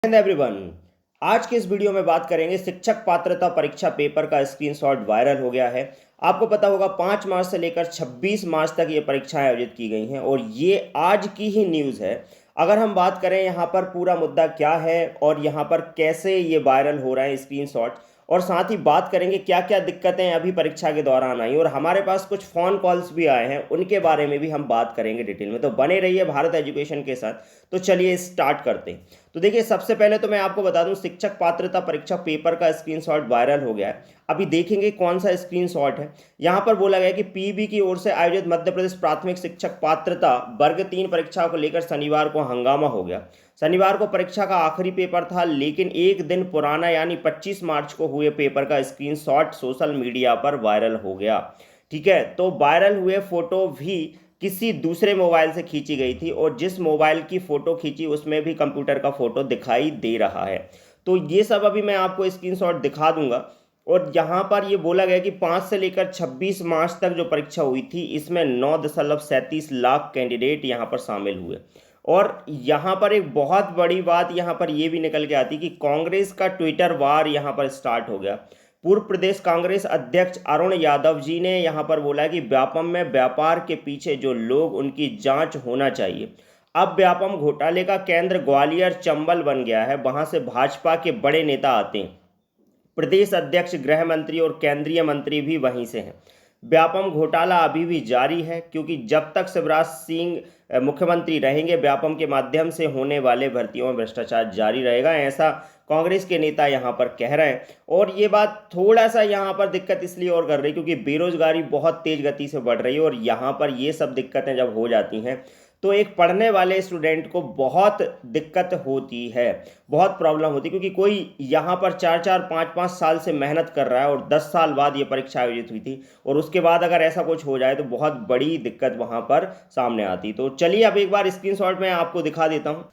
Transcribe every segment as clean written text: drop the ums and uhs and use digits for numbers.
Everyone, आज के इस वीडियो में बात करेंगे शिक्षक पात्रता परीक्षा पेपर का स्क्रीनशॉट वायरल हो गया है। आपको पता होगा 5 मार्च से लेकर 26 मार्च तक ये परीक्षाएं आयोजित की गई हैं और ये आज की ही न्यूज़ है। अगर हम बात करें यहाँ पर पूरा मुद्दा क्या है और यहाँ पर कैसे ये वायरल हो रहे हैं स्क्रीनशॉट, और साथ ही बात करेंगे क्या क्या दिक्कतें अभी परीक्षा के दौरान आई और हमारे पास कुछ फ़ोन कॉल्स भी आए हैं, उनके बारे में भी हम बात करेंगे डिटेल में। तो बने रहिए भारत एजुकेशन के साथ। तो चलिए स्टार्ट करते हैं। तो देखिए, सबसे पहले तो मैं आपको बता दूं, शिक्षक पात्रता परीक्षा पेपर का स्क्रीनशॉट वायरल हो गया है। अभी देखेंगे कौन सा स्क्रीनशॉट है। यहाँ पर बोला गया कि पीबी की ओर से आयोजित मध्य प्रदेश प्राथमिक शिक्षक पात्रता वर्ग 3 परीक्षा को लेकर शनिवार को हंगामा हो गया। शनिवार को परीक्षा का आखिरी पेपर था, लेकिन एक दिन पुराना यानी 25 मार्च को हुए पेपर का स्क्रीनशॉट सोशल मीडिया पर वायरल हो गया। ठीक है, तो वायरल हुए फोटो भी किसी दूसरे मोबाइल से खींची गई थी और जिस मोबाइल की फ़ोटो खींची उसमें भी कंप्यूटर का फ़ोटो दिखाई दे रहा है। तो ये सब अभी मैं आपको स्क्रीनशॉट दिखा दूंगा। और यहाँ पर ये बोला गया कि 5 से लेकर 26 मार्च तक जो परीक्षा हुई थी, इसमें 9.37 लाख कैंडिडेट यहाँ पर शामिल हुए। और यहाँ पर एक बहुत बड़ी बात यहाँ पर ये भी निकल के आती कि कांग्रेस का ट्विटर वार यहाँ पर स्टार्ट हो गया। पूर्व प्रदेश कांग्रेस अध्यक्ष अरुण यादव जी ने यहां पर बोला कि व्यापम में व्यापार के पीछे जो लोग, उनकी जांच होना चाहिए। अब व्यापम घोटाले का केंद्र ग्वालियर चंबल बन गया है, वहां से भाजपा के बड़े नेता आते हैं। प्रदेश अध्यक्ष, गृह मंत्री और केंद्रीय मंत्री भी वहीं से हैं। व्यापम घोटाला अभी भी जारी है, क्योंकि जब तक शिवराज सिंह मुख्यमंत्री रहेंगे, व्यापम के माध्यम से होने वाले भर्तियों में भ्रष्टाचार जारी रहेगा, ऐसा कांग्रेस के नेता यहां पर कह रहे हैं। और ये बात थोड़ा सा यहां पर दिक्कत इसलिए और कर रही, क्योंकि बेरोजगारी बहुत तेज गति से बढ़ रही है और यहां पर ये सब दिक्कतें जब हो जाती हैं तो एक पढ़ने वाले स्टूडेंट को बहुत दिक्कत होती है, बहुत प्रॉब्लम होती है, क्योंकि कोई यहाँ पर 4-4 5-5 साल से मेहनत कर रहा है और 10 साल बाद ये परीक्षा आयोजित हुई थी और उसके बाद अगर ऐसा कुछ हो जाए तो बहुत बड़ी दिक्कत वहाँ पर सामने आती। तो चलिए अब एक बार स्क्रीनशॉट में आपको दिखा देता हूँ।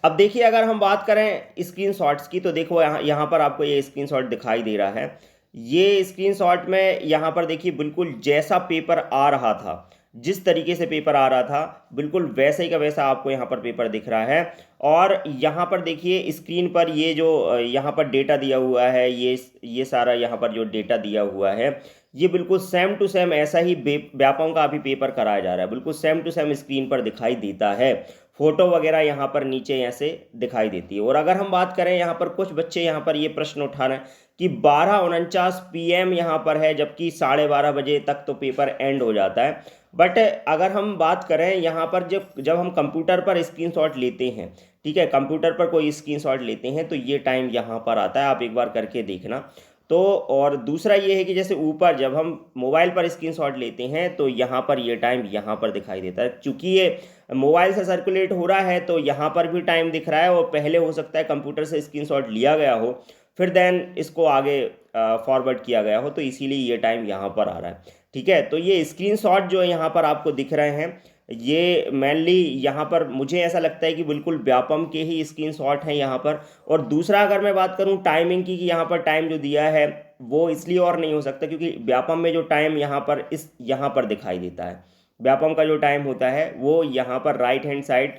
अब देखिए, अगर हम बात करें स्क्रीनशॉट्स की तो देखो यहाँ पर आपको ये स्क्रीनशॉट दिखाई दे रहा है। ये स्क्रीनशॉट में यहाँ पर देखिए, बिल्कुल जैसा पेपर आ रहा था, जिस तरीके से पेपर आ रहा था, बिल्कुल वैसे ही का वैसा आपको यहाँ पर पेपर दिख रहा है। और यहाँ पर देखिए स्क्रीन पर ये जो यहाँ पर डेटा दिया हुआ है, ये सारा यहाँ पर जो डेटा दिया हुआ है, ये बिल्कुल सेम टू सेम ऐसा ही व्यापम का अभी पेपर कराया जा रहा है। बिल्कुल सेम टू सेम स्क्रीन पर दिखाई देता है, फोटो वगैरह यहाँ पर नीचे ऐसे दिखाई देती है। और अगर हम बात करें, यहाँ पर कुछ बच्चे यहाँ पर ये प्रश्न उठा रहे हैं कि 12:49 PM यहाँ पर है, जबकि 12:30 बजे तक तो पेपर एंड हो जाता है। बट अगर हम बात करें यहाँ पर, जब जब हम कंप्यूटर पर स्क्रीनशॉट लेते हैं, ठीक है, कंप्यूटर पर कोई स्क्रीनशॉट लेते हैं तो ये टाइम यहाँ पर आता है, आप एक बार करके देखना। तो और दूसरा ये है कि जैसे ऊपर जब हम मोबाइल पर स्क्रीनशॉट लेते हैं तो यहाँ पर ये टाइम यहाँ पर दिखाई देता है। चूँकि ये मोबाइल से सर्कुलेट हो रहा है तो यहाँ पर भी टाइम दिख रहा है, और पहले हो सकता है कंप्यूटर से स्क्रीनशॉट लिया गया हो, फिर देन इसको आगे फॉरवर्ड किया गया हो, तो इसीलिए ये टाइम यहाँ पर आ रहा है। ठीक है, तो ये स्क्रीनशॉट जो यहाँ पर आपको दिख रहे हैं, ये मेनली यहाँ पर मुझे ऐसा लगता है कि बिल्कुल व्यापम के ही स्क्रीनशॉट हैं यहाँ पर। और दूसरा अगर मैं बात करूँ टाइमिंग की, कि यहाँ पर टाइम जो दिया है वो इसलिए और नहीं हो सकता क्योंकि व्यापम में जो टाइम यहाँ पर यहाँ पर दिखाई देता है, व्यापम का जो टाइम होता है वो यहाँ पर राइट हैंड साइड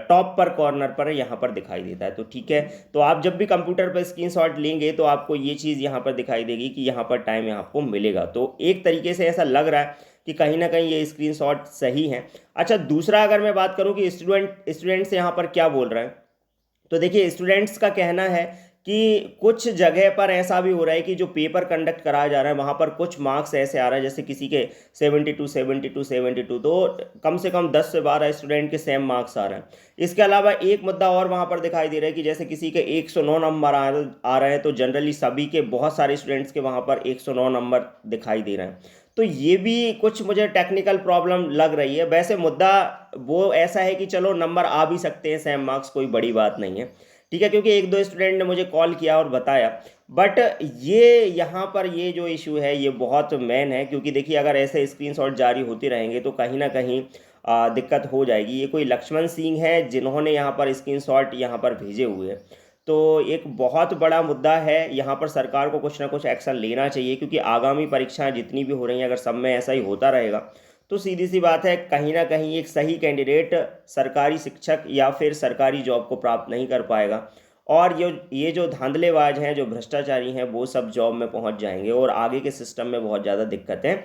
टॉप पर कॉर्नर पर यहाँ पर दिखाई देता है। तो ठीक है, तो आप जब भी कंप्यूटर पर स्क्रीनशॉट लेंगे तो आपको ये चीज़ यहाँ पर दिखाई देगी कि यहाँ पर टाइम यहाँ आपको मिलेगा। तो एक तरीके से ऐसा लग रहा है कि कहीं ना कहीं ये स्क्रीनशॉट सही है। अच्छा, दूसरा अगर मैं बात करूँ कि स्टूडेंट्स यहाँ पर क्या बोल रहे हैं, तो देखिए स्टूडेंट्स का कहना है कि कुछ जगह पर ऐसा भी हो रहा है कि जो पेपर कंडक्ट कराया जा रहा है वहाँ पर कुछ मार्क्स ऐसे आ रहा है, जैसे किसी के 72 72 72, तो कम से कम 10 से 12 स्टूडेंट के सेम मार्क्स आ रहे हैं। इसके अलावा एक मुद्दा और वहाँ पर दिखाई दे रहा है कि जैसे किसी के 109 नंबर आ रहे हैं, तो जनरली सभी के, बहुत सारे स्टूडेंट्स के वहाँ पर 109 नंबर दिखाई दे रहे हैं। तो ये भी कुछ मुझे टेक्निकल प्रॉब्लम लग रही है। वैसे मुद्दा वो ऐसा है कि चलो नंबर आ भी सकते हैं सेम मार्क्स, कोई बड़ी बात नहीं है, ठीक है, क्योंकि एक दो स्टूडेंट ने मुझे कॉल किया और बताया। बट ये यहाँ पर ये जो इशू है ये बहुत मेन है, क्योंकि देखिए अगर ऐसे स्क्रीनशॉट जारी होते रहेंगे तो कहीं ना कहीं दिक्कत हो जाएगी। ये कोई लक्ष्मण सिंह है जिन्होंने यहाँ पर स्क्रीनशॉट यहाँ पर भेजे हुए हैं, तो एक बहुत बड़ा मुद्दा है। यहाँ पर सरकार को कुछ ना कुछ एक्शन लेना चाहिए, क्योंकि आगामी परीक्षाएं जितनी भी हो रही हैं, अगर सब में ऐसा ही होता रहेगा तो सीधी सी बात है, कहीं ना कहीं एक सही कैंडिडेट सरकारी शिक्षक या फिर सरकारी जॉब को प्राप्त नहीं कर पाएगा। और ये जो धांधलेबाज हैं, जो भ्रष्टाचारी हैं, वो सब जॉब में पहुंच जाएंगे और आगे के सिस्टम में बहुत ज़्यादा दिक्कतें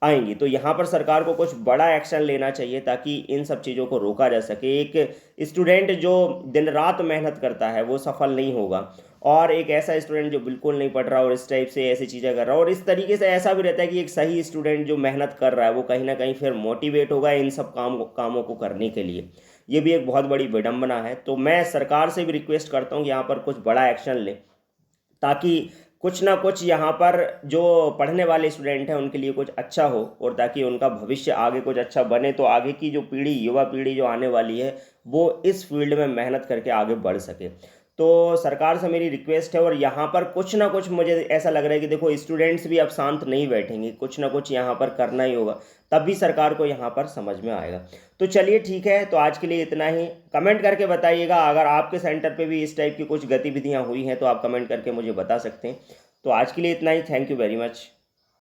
आएंगी। तो यहाँ पर सरकार को कुछ बड़ा एक्शन लेना चाहिए ताकि इन सब चीज़ों को रोका जा सके। एक स्टूडेंट जो दिन रात मेहनत करता है वो सफल नहीं होगा, और एक ऐसा स्टूडेंट जो बिल्कुल नहीं पढ़ रहा और इस टाइप से ऐसी चीज़ें कर रहा है, और इस तरीके से ऐसा भी रहता है कि एक सही स्टूडेंट जो मेहनत कर रहा है वो कहीं ना कहीं फिर मोटिवेट होगा इन सब कामों को करने के लिए। ये भी एक बहुत बड़ी विडंबना है। तो मैं सरकार से भी रिक्वेस्ट करता हूँ कि यहाँ पर कुछ बड़ा एक्शन ले, ताकि कुछ ना कुछ यहाँ पर जो पढ़ने वाले स्टूडेंट हैं उनके लिए कुछ अच्छा हो, और ताकि उनका भविष्य आगे कुछ अच्छा बने, तो आगे की जो पीढ़ी, युवा पीढ़ी जो आने वाली है, वो इस फील्ड में मेहनत करके आगे बढ़ सके। तो सरकार से मेरी रिक्वेस्ट है, और यहाँ पर कुछ ना कुछ मुझे ऐसा लग रहा है कि देखो स्टूडेंट्स भी अब शांत नहीं बैठेंगे, कुछ ना कुछ यहाँ पर करना ही होगा, तब भी सरकार को यहाँ पर समझ में आएगा। तो चलिए ठीक है, तो आज के लिए इतना ही। कमेंट करके बताइएगा अगर आपके सेंटर पे भी इस टाइप की कुछ गतिविधियाँ हुई हैं, तो आप कमेंट करके मुझे बता सकते हैं। तो आज के लिए इतना ही। Thank you very much.